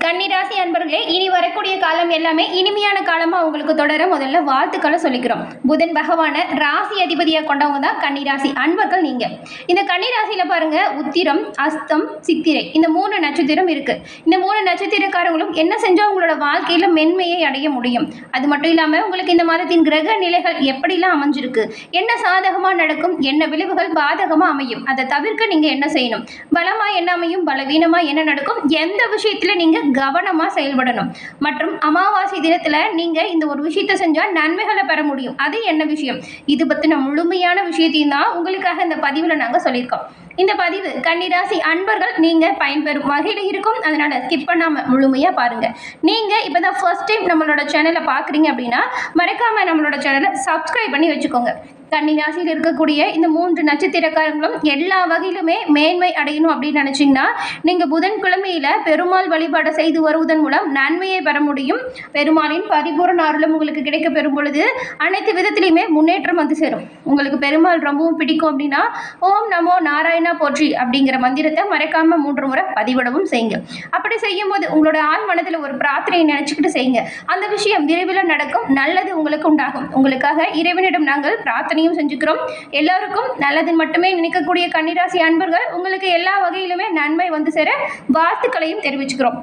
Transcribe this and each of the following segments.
கன்னிராசி அன்பர்களே, இனி வரக்கூடிய காலம் எல்லாமே இனிமையான காலமா உங்களுக்கு தொடர முதல்ல வாழ்த்துக்களை சொல்லிக்கிறோம். புதன் பகவான ராசி அதிபதியா கொண்டவங்க தான் கன்னிராசி அன்பர்கள். நீங்க இந்த கன்னிராசியில பாருங்க, உத்திரம், அஸ்தம், சித்திரை இந்த 3 நட்சத்திரம் இருக்கு. இந்த 3 நட்சத்திரக்காரங்களும் என்ன செஞ்சா உங்களோட வாழ்க்கையில மென்மையை அடைய முடியும். அது மட்டும் இல்லாம உங்களுக்கு இந்த மாதத்தின் கிரக நிலைகள் எப்படிலாம் அமைஞ்சிருக்கு, என்ன சாதகமா நடக்கும், என்ன விளைவுகள் பாதகமா அமையும், அதை தவிர்க்க நீங்க என்ன செய்யணும், பலமா என்ன அமையும், பலவீனமா என்ன நடக்கும், எந்த விஷயத்துல நீங்க கவனமா செயல்படணும், மற்றும் அமாவாசை தினத்துல நீங்க இந்த ஒரு விஷயத்தை செஞ்சா நன்மைகளை பெற முடியும், அது என்ன விஷயம், இது பத்தின முழுமையான விஷயத்தையும் தான் உங்களுக்காக இந்த பதிவுல நாங்க சொல்லியிருக்கோம். இந்த பதிவு கன்னிராசி அன்பர்கள் நீங்க பயன்பெறும் வகையில் இருக்கும். அதனால ஸ்கிப் பண்ணாம முழுமையா பாருங்க. நீங்க இப்பதான் ஃபர்ஸ்ட் டைம் நம்மளோட சேனலை பாக்குறீங்க அப்படின்னா மறக்காம நம்மளோட சேனலை சப்ஸ்கிரைப் பண்ணி வச்சுக்கோங்க. கன்னிராசியில் இருக்கக்கூடிய இந்த 3 நட்சத்திரக்காரங்களும் எல்லா வகையிலுமே மேன்மை அடையணும் அப்படின்னு நினைச்சீங்கன்னா நீங்க புதன்கிழமையில பெருமாள் வழிபாடு செய்து வருவதன் மூலம் நன்மையை பெற முடியும். பெருமாளின் பரிபூர்ண அருளும் உங்களுக்கு கிடைக்க பெறும் பொழுது அனைத்து விதத்திலையுமே முன்னேற்றம் வந்து சேரும். உங்களுக்கு பெருமாள் ரொம்பவும் பிடிக்கும் அப்படின்னா ஓம் நமோ நாராயணா போற்றி அப்படிங்கிற மந்திரத்தை மறைக்காம 3 முறை பதிவிடவும் செய்யுங்க. அப்படி செய்யும் போது உங்களோட ஆள் மனதில் ஒரு பிரார்த்தனையை நினைச்சுக்கிட்டு செய்யுங்க. அந்த விஷயம் விரைவில் நடக்கும், நல்லது உங்களுக்கு உண்டாகும். உங்களுக்காக இறைவனிடம் நாங்கள் பிரார்த்தனை செஞ்சுக்கிறோம். எல்லாருக்கும் நல்லது மட்டுமே நினைக்கக்கூடிய கன்னிராசி அன்பர்கள் உங்களுக்கு எல்லா வகையிலுமே நன்மை வந்து சேர வாழ்த்துக்களையும் தெரிவிச்சுக்கிறோம்.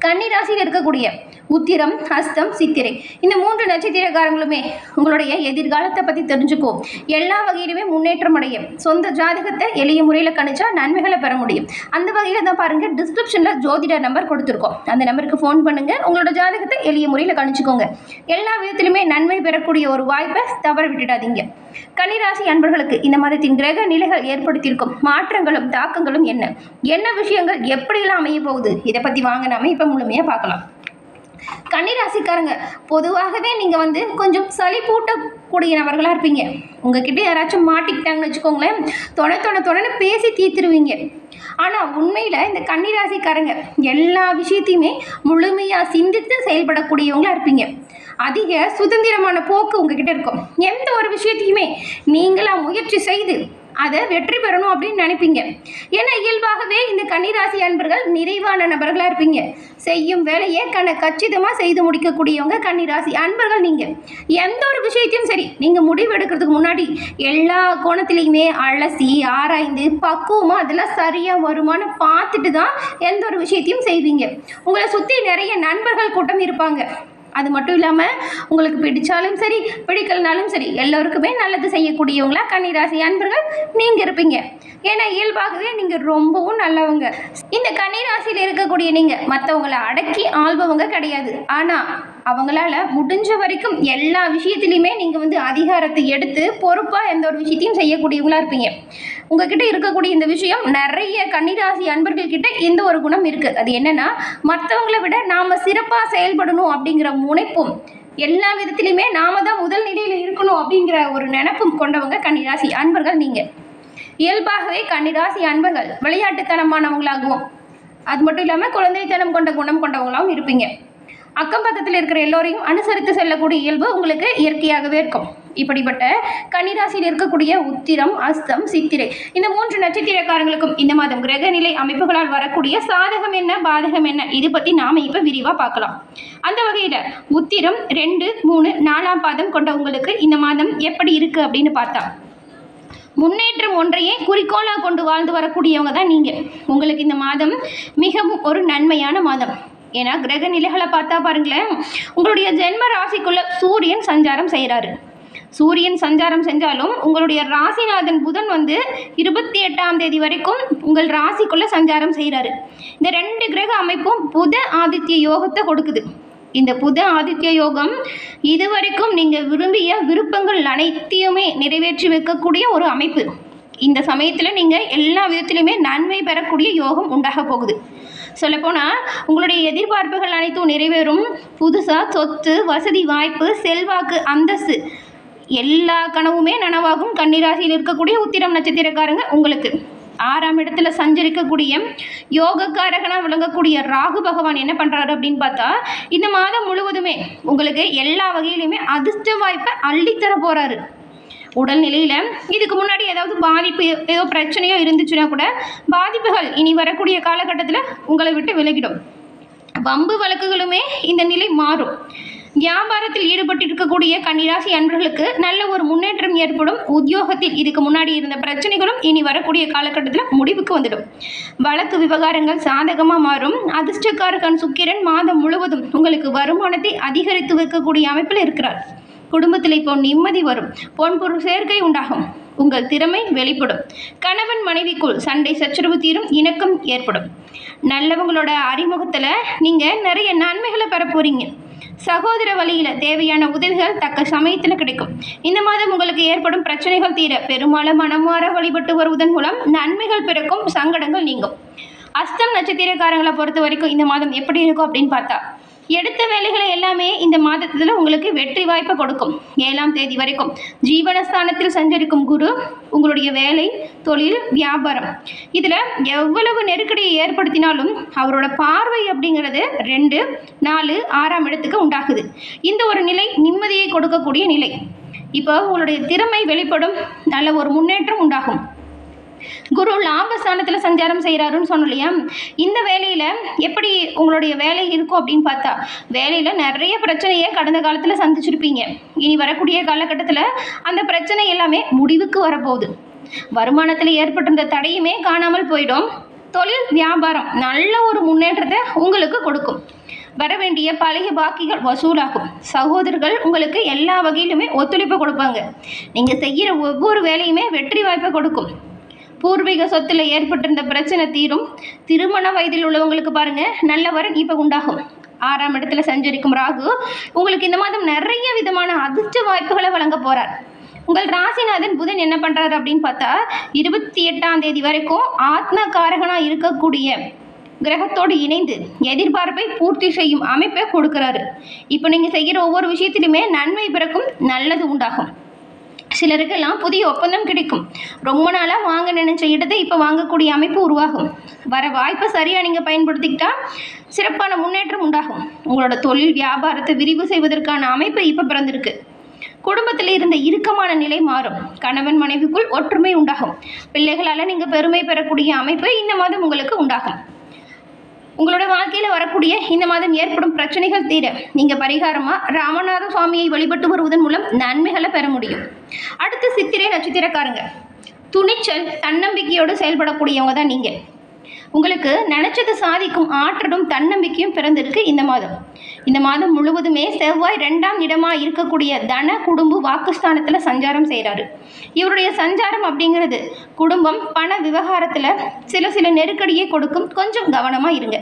கன்னிராசியில் இருக்கக்கூடிய உத்திரம், ஹஸ்தம், சித்திரை இந்த 3 நட்சத்திரக்காரங்களுமே உங்களுடைய எதிர்காலத்தை பற்றி தெரிஞ்சுக்கும். எல்லா வகையிலுமே முன்னேற்றம் அடையும். சொந்த ஜாதகத்தை எளிய முறையில் கணிச்சா நன்மைகளை பெற முடியும். அந்த வகையில் தான் பாருங்க, டிஸ்கிரிப்ஷனில் ஜோதிடர் நம்பர் கொடுத்துருக்கோம். அந்த நம்பருக்கு ஃபோன் பண்ணுங்க, உங்களோட ஜாதகத்தை எளிய முறையில் கணிச்சுக்கோங்க. எல்லா விதத்திலுமே நன்மை பெறக்கூடிய ஒரு வாய்ப்பை தவற விட்டுடாதீங்க. கன்னிராசி அன்பர்களுக்கு இந்த மாதத்தின் கிரக நிலைகள் ஏற்படுத்தியிருக்கும் மாற்றங்களும் தாக்கங்களும் என்ன விஷயங்கள் எப்படியெல்லாம் அமைய போகுது, இதை பற்றி வாங்க நாம இப்போ முழுமையாக பார்க்கலாம். கன்னிராசிக்காரங்க பொதுவாகவே நீங்கள் கொஞ்சம் சளிப்பூட்டக்கூடிய நபர்களாக இருப்பீங்க. உங்ககிட்ட யாராச்சும் மாட்டிக்கிட்டாங்கன்னு வச்சுக்கோங்களேன், தொடன்னு பேசி தீர்த்துருவீங்க. ஆனால் உண்மையில் இந்த கன்னிராசிக்காரங்க எல்லா விஷயத்தையுமே முழுமையாக சிந்தித்து செயல்படக்கூடியவங்களா இருப்பீங்க. அதிக சுதந்திரமான போக்கு உங்ககிட்ட இருக்கும். எந்த ஒரு விஷயத்தையுமே நீங்களா முயற்சி செய்து அதை வெற்றி பெறணும் அப்படின்னு நினைப்பீங்க. ஏன்னா இயல்பாகவே இந்த கன்னிராசி அன்பர்கள் நிறைவான நபர்களாக இருப்பீங்க. செய்யும் வேலையை கச்சிதமாக செய்து முடிக்கக்கூடியவங்க கன்னிராசி அன்பர்கள். நீங்கள் எந்த ஒரு விஷயத்தையும் சரி, நீங்கள் முடிவு எடுக்கிறதுக்கு முன்னாடி எல்லா கோணத்திலையுமே அலசி ஆராய்ந்து பக்குவமாக அதெல்லாம் சரியாக வருமானு பார்த்துட்டு தான் எந்த ஒரு விஷயத்தையும் செய்வீங்க. உங்களை சுற்றி நிறைய நண்பர்கள் கூட்டம் இருப்பாங்க. அது மட்டும் இல்லாமல் உங்களுக்கு பிடிச்சாலும் சரி பிடிக்கலனாலும் சரி எல்லோருக்குமே நல்லது செய்யக்கூடியவங்களா கன்னிராசி அன்பர்கள் நீங்கள் இருப்பீங்க. ஏன்னா இயல்பாகவே நீங்கள் ரொம்பவும் நல்லவங்க. இந்த கன்னிராசியில் இருக்கக்கூடிய நீங்கள் மற்றவங்களை அடக்கி ஆள்பவங்க கிடையாது. ஆனால் அவங்களால முடிஞ்ச வரைக்கும் எல்லா விஷயத்துலையுமே நீங்கள் அதிகாரத்தை எடுத்து பொறுப்பாக எந்த ஒரு விஷயத்தையும் செய்யக்கூடியவங்களா இருப்பீங்க. உங்ககிட்ட இருக்கக்கூடிய இந்த விஷயம் நிறைய கன்னிராசி அன்பர்கள் கிட்ட இந்த ஒரு குணம் இருக்குது. அது என்னன்னா, மற்றவங்களை விட நாம் சிறப்பாக செயல்படணும் அப்படிங்கிற முனைப்பும், எல்லா விதத்திலையுமே நாம தான் முதல் நிலையில் இருக்கணும் அப்படிங்கிற ஒரு நினைப்பும் கொண்டவங்க கன்னிராசி அன்பர்கள். நீங்கள் இயல்பாகவே கன்னிராசி அன்பர்கள் விளையாட்டுத்தனமானவங்களாகவும் அது மட்டும் இல்லாமல் குழந்தைத்தனம் கொண்ட குணம் கொண்டவங்களாகவும் இருப்பீங்க. அக்கம் பக்கத்தில் இருக்கிற எல்லோரையும் அனுசரித்து செல்லக்கூடிய இயல்பு உங்களுக்கு இயற்கையாகவே இருக்கும். இப்படிப்பட்ட கன்னிராசியில் இருக்கக்கூடிய உத்திரம், அஸ்தம், சித்திரை இந்த 3 நட்சத்திரக்காரங்களுக்கும் இந்த மாதம் கிரக நிலை அமைப்புகளால் வரக்கூடிய சாதகம் என்ன, பாதகம் என்ன, இது பற்றி நாம் இப்போ விரிவாக பார்க்கலாம். அந்த வகையில் உத்திரம் 2, 3, 4ஆம் பாதம் கொண்ட உங்களுக்கு இந்த மாதம் எப்படி இருக்குது அப்படின்னு பார்த்தா, முன்னேற்றம் ஒன்றையே குறிக்கோளாக கொண்டு வாழ்ந்து வரக்கூடியவங்க தான் நீங்கள். உங்களுக்கு இந்த மாதம் மிகவும் ஒரு நன்மையான மாதம். ஏன்னா கிரக நிலைகளை பார்த்தா பாருங்களேன், உங்களுடைய ஜென்ம ராசிக்குள்ள சூரியன் சஞ்சாரம் செய்கிறாரு. சூரியன் சஞ்சாரம் செஞ்சாலும் உங்களுடைய ராசிநாதன் புதன் 28ஆம் தேதி வரைக்கும் உங்கள் ராசிக்குள்ள சஞ்சாரம் செய்கிறாரு. இந்த 2 கிரக அமைப்பும் புத ஆதித்ய யோகத்தை கொடுக்குது. இந்த புத ஆதித்ய யோகம் இதுவரைக்கும் நீங்கள் விரும்பிய விருப்பங்கள் அனைத்தையுமே நிறைவேற்றி வைக்கக்கூடிய ஒரு அமைப்பு. இந்த சமயத்தில் நீங்கள் எல்லா விதத்திலுமே நன்மை பெறக்கூடிய யோகம் உண்டாக போகுது. சொல்லப்போனால் உங்களுடைய எதிர்பார்ப்புகள் அனைத்தும் நிறைவேறும். புதுசாக சொத்து, வசதி, வாய்ப்பு, செல்வாக்கு, அந்தஸ்து எல்லா கனவுமே நனவாகும். கன்னிராசியில் இருக்கக்கூடிய உத்திரம் நட்சத்திரக்காரங்க உங்களுக்கு 6ஆம் இடத்துல சஞ்சரிக்கக்கூடிய யோகக்காரகனாக விளங்கக்கூடிய ராகு பகவான் என்ன பண்ணுறாரு அப்படின்னு பார்த்தா, இந்த மாதம் முழுவதுமே உங்களுக்கு எல்லா வகையிலுமே அதிர்ஷ்ட வாய்ப்பை அள்ளித்தர போகிறாரு. உடல்நிலையில் இதுக்கு முன்னாடி ஏதாவது பாதிப்பு, ஏதோ பிரச்சனையோ இருந்துச்சுன்னா கூட பாதிப்புகள் இனி வரக்கூடிய காலகட்டத்தில் உங்களை விட்டு விலகிடும். வம்பு வழக்குகளுமே இந்த நிலை மாறும். வியாபாரத்தில் ஈடுபட்டிருக்கக்கூடிய கன்னிராசி அன்பர்களுக்கு நல்ல ஒரு முன்னேற்றம் ஏற்படும். உத்தியோகத்தில் இதுக்கு முன்னாடி இருந்த பிரச்சனைகளும் இனி வரக்கூடிய காலகட்டத்தில் முடிவுக்கு வந்துடும். வழக்கு விவகாரங்கள் சாதகமாக மாறும். அதிர்ஷ்டக்காரகன் சுக்கிரன் மாதம் முழுவதும் உங்களுக்கு வருமானத்தை அதிகரித்து வைக்கக்கூடிய அமைப்பில் இருக்கிறார். குடும்பத்தில் இப்போ நிம்மதி வரும். பொன்பொருள் சேர்க்கை உண்டாகும். உங்கள் திறமை வெளிப்படும். கணவன் மனைவிக்குள் சண்டை சச்சரவு தீரும். இணக்கம் ஏற்படும். நல்லவங்களோட அறிமுகத்தில் நீங்கள் நிறைய நன்மைகளை பெற போகிறீங்க. சகோதர வழியில் தேவையான உதவிகள் தக்க சமயத்தில் கிடைக்கும். இந்த மாதம் உங்களுக்கு ஏற்படும் பிரச்சனைகள் தீர பெரும்பாலும் மனமாற வழிபட்டு வருவதன் மூலம் நன்மைகள் பிறக்கும். சங்கடங்கள் நீங்கும். அஸ்தம் நட்சத்திரக்காரங்களை பொறுத்த வரைக்கும் இந்த மாதம் எப்படி இருக்கும் அப்படின்னு பார்த்தா, எடுத்த வேலைகளை எல்லாமே இந்த மாதத்தில் உங்களுக்கு வெற்றி வாய்ப்பை கொடுக்கும். 7ஆம் தேதி வரைக்கும் ஜீவனஸ்தானத்தில் சஞ்சரிக்கும் குரு உங்களுடைய வேலை, தொழில், வியாபாரம் இதில் எவ்வளவு நெருக்கடியை ஏற்படுத்தினாலும் அவரோட பார்வை அப்படிங்கிறது 2, 4, 6ஆம் இடத்துக்கு உண்டாகுது. இந்த ஒரு நிலை நிம்மதியை கொடுக்கக்கூடிய நிலை. இப்போ உங்களுடைய திறமை வெளிப்படும். நல்ல ஒரு முன்னேற்றம் உண்டாகும். குரு லாபஸ்தானத்தில் சஞ்சாரம் செய்கிறாருன்னு சொன்னோம் இல்லையா? இந்த வேலையில் எப்படி உங்களுடைய வேலை இருக்கும் அப்படின்னு பார்த்தா, வேலையில் நிறைய பிரச்சனையை கடந்த காலத்தில் சந்திச்சிருப்பீங்க. இனி வரக்கூடிய காலகட்டத்தில் அந்த பிரச்சனை எல்லாமே முடிவுக்கு வரப்போகுது. வருமானத்தில் ஏற்பட்டிருந்த தடையுமே காணாமல் போயிடும். தொழில், வியாபாரம் நல்ல ஒரு முன்னேற்றத்தை உங்களுக்கு கொடுக்கும். வர வேண்டிய பழைய பாக்கிகள் வசூலாகும். சகோதரர்கள் உங்களுக்கு எல்லா வகையிலுமே ஒத்துழைப்பு கொடுப்பாங்க. நீங்கள் செய்கிற ஒவ்வொரு வேலையுமே வெற்றி வாய்ப்பை கொடுக்கும். பூர்வீக சொத்தில் ஏற்பட்டிருந்த பிரச்சனை தீரும். திருமண வயதில் உள்ளவங்களுக்கு பாருங்கள், நல்ல வரன் இப்போ உண்டாகும். 6ஆம் இடத்துல சஞ்சரிக்கும் ராகு உங்களுக்கு இந்த மாதம் நிறைய விதமான அதிர்ஷ்ட வாய்ப்புகளை வழங்க போகிறார். உங்கள் ராசிநாதன் புதன் என்ன பண்ணுறாரு அப்படின்னு பார்த்தா, 28ஆம் தேதி வரைக்கும் ஆத்மகாரகனாக இருக்கக்கூடிய கிரகத்தோடு இணைந்து எதிர்பார்ப்பை பூர்த்தி செய்யும் அமைப்பை கொடுக்குறாரு. இப்போ நீங்கள் செய்கிற ஒவ்வொரு விஷயத்திலுமே நன்மை பிறக்கும். நல்லது உண்டாகும். சிலருக்கெல்லாம் புதிய ஒப்பந்தம் கிடைக்கும். ரொம்ப நாளாக வாங்க நினைச்ச இடத்தை இப்போ வாங்கக்கூடிய அமைப்பு உருவாகும். வர வாய்ப்பை சரியாக நீங்கள் பயன்படுத்திக்கிட்டால் சிறப்பான முன்னேற்றம் உண்டாகும். உங்களோட தொழில், வியாபாரத்தை விரிவு செய்வதற்கான அமைப்பு இப்போ பிறந்திருக்கு. குடும்பத்தில் இருந்த இறுக்கமான நிலை மாறும். கணவன் மனைவிக்குள் ஒற்றுமை உண்டாகும். பிள்ளைகளால் நீங்கள் பெருமை பெறக்கூடிய அமைப்பு இந்த மாதம் உங்களுக்கு உண்டாகும். உங்களோட வாழ்க்கையில் வரக்கூடிய இந்த மாதம் ஏற்படும் பிரச்சனைகள் தீர நீங்கள் பரிகாரமாக ராமநாத சுவாமியை வழிபட்டு வருவதன் மூலம் நன்மைகளை பெற முடியும். அடுத்து சித்திரை நட்சத்திரக்காரங்க. துணிச்சல், தன்னம்பிக்கையோடு செயல்படக்கூடியவங்க தான் நீங்கள். உங்களுக்கு நினச்சதை சாதிக்கும் ஆற்றலும் தன்னம்பிக்கையும் பிறந்திருக்கு இந்த மாதம் முழுவதுமே செவ்வாய் 2ஆம் இடமாக இருக்கக்கூடிய தன, குடும்ப, வாக்குஸ்தானத்தில் சஞ்சாரம் செய்கிறாரு. இவருடைய சஞ்சாரம் அப்படிங்கிறது குடும்பம், பண விவகாரத்தில் சில நெருக்கடியை கொடுக்கும். கொஞ்சம் கவனமாக இருங்க.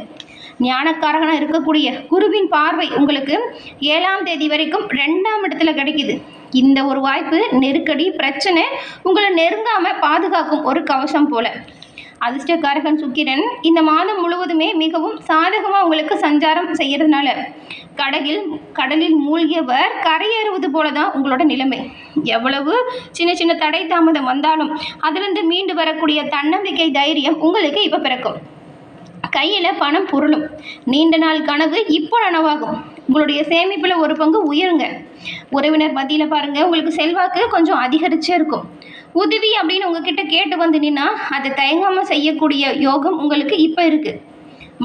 ஞானக்காரகனாக இருக்கக்கூடிய குருவின் பார்வை உங்களுக்கு 7ஆம் தேதி வரைக்கும் 2ஆம் இடத்துல கிடைக்குது. இந்த ஒரு வாய்ப்பு நெருக்கடி, பிரச்சனை உங்களை நெருங்காமல் பாதுகாக்கும் ஒரு கவசம் போல. அதிர்ஷ்டக்காரகன் சுக்கிரன் இந்த மாதம் முழுவதுமே மிகவும் சாதகமாக உங்களுக்கு சஞ்சாரம் செய்கிறதுனால கடலில் மூழ்கியவர் கரையேறுவது போல தான் உங்களோட நிலைமை. எவ்வளவு சின்ன தடை தாமதம் வந்தாலும் அதிலிருந்து மீண்டு வரக்கூடிய தன்னம்பிக்கை, தைரியம் உங்களுக்கு இப்போ பிறக்கும். கையில் பணம் புரளும். நீண்ட நாள் கனவு இப்போ நனவாகும். உங்களுடைய சேமிப்பில் ஒரு பங்கு உயருங்க. உறவினர் மத்தியில் பாருங்கள், உங்களுக்கு செல்வாக்கு கொஞ்சம் அதிகரிச்சே இருக்கும். உதவி அப்படின்னு உங்ககிட்ட கேட்டு வந்து நின்னா அதை தயங்காமல் செய்யக்கூடிய யோகம் உங்களுக்கு இப்போ இருக்குது.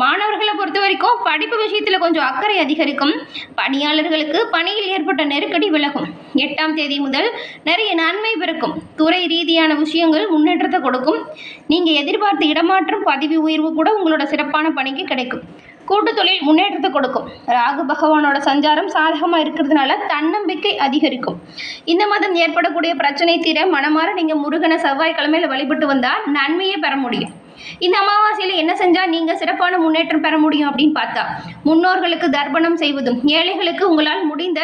மாணவர்களை பொறுத்த வரைக்கும் படிப்பு விஷயத்தில் கொஞ்சம் அக்கறை அதிகரிக்கும். பணியாளர்களுக்கு பணியில் ஏற்பட்ட நெருக்கடி விலகும். 8ஆம் தேதி முதல் நிறைய நன்மை பிறக்கும். துறை ரீதியான விஷயங்கள் முன்னேற்றத்தை கொடுக்கும். நீங்கள் எதிர்பார்த்த இடமாற்றம், பதவி உயர்வு கூட உங்களோட சிறப்பான பணிக்கு கிடைக்கும். கூட்டு தொழில் முன்னேற்றத்தை கொடுக்கும். ராகு பகவானோட சஞ்சாரம் சாதகமாக இருக்கிறதுனால தன்னம்பிக்கை அதிகரிக்கும். இந்த மாதம் ஏற்படக்கூடிய பிரச்சனை தீர மனமாற நீங்கள் முருகனை செவ்வாய்க்கிழமையில் வழிபட்டு வந்தால் நன்மையை பெற முடியும். இந்த அமாவாசையில் என்ன செஞ்சால் நீங்கள் சிறப்பான முன்னேற்றம் பெற முடியும் அப்படின்னு பார்த்தா, முன்னோர்களுக்கு தர்ப்பணம் செய்வதும், ஏழைகளுக்கு உங்களால் முடிந்த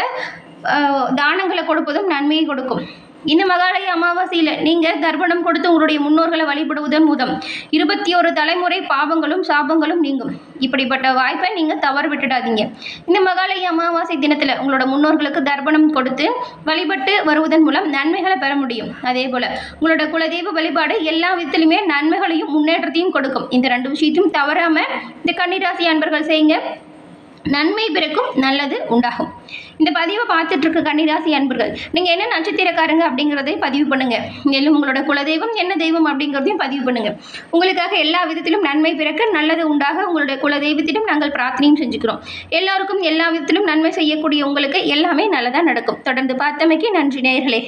தானங்களை கொடுப்பதும் நன்மையை கொடுக்கும். இந்த மகாலய அமாவாசையில் நீங்கள் தர்ப்பணம் கொடுத்து உங்களுடைய முன்னோர்களை வழிபடுவதன் மூலம் 21 தலைமுறை பாவங்களும் சாபங்களும் நீங்கும். இப்படிப்பட்ட வாய்ப்பை நீங்கள் தவறு விட்டுடாதீங்க. இந்த மகாலய அமாவாசை தினத்தில் உங்களோட முன்னோர்களுக்கு தர்ப்பணம் கொடுத்து வழிபட்டு வருவதன் மூலம் நன்மைகளை பெற முடியும். அதே போல் உங்களோட குலதெய்வ வழிபாடு எல்லா விதத்திலுமே நன்மைகளையும் முன்னேற்றத்தையும் கொடுக்கும். இந்த 2 விஷயத்தையும் தவறாமல் இந்த கன்னிராசி அன்பர்கள் செய்யுங்க. நன்மை பிறக்கும், நல்லது உண்டாகும். இந்த பதிவை பார்த்துட்டு இருக்க கன்னிராசி அன்பர்கள், நீங்கள் என்ன நட்சத்திரக்காரங்க அப்படிங்கிறதையும் பதிவு பண்ணுங்க. மேலும் உங்களோட குலதெய்வம் என்ன தெய்வம் அப்படிங்கிறதையும் பதிவு பண்ணுங்க. உங்களுக்காக எல்லா விதத்திலும் நன்மை பிறக்க, நல்லது உண்டாக உங்களுடைய குலதெய்வத்திடம் நாங்கள் பிரார்த்தனையும் செஞ்சுக்கிறோம். எல்லாருக்கும் எல்லா விதத்திலும் நன்மை செய்யக்கூடிய உங்களுக்கு எல்லாமே நல்லதாக நடக்கும். தொடர்ந்து பார்த்தமைக்கு நன்றி நேயர்களே.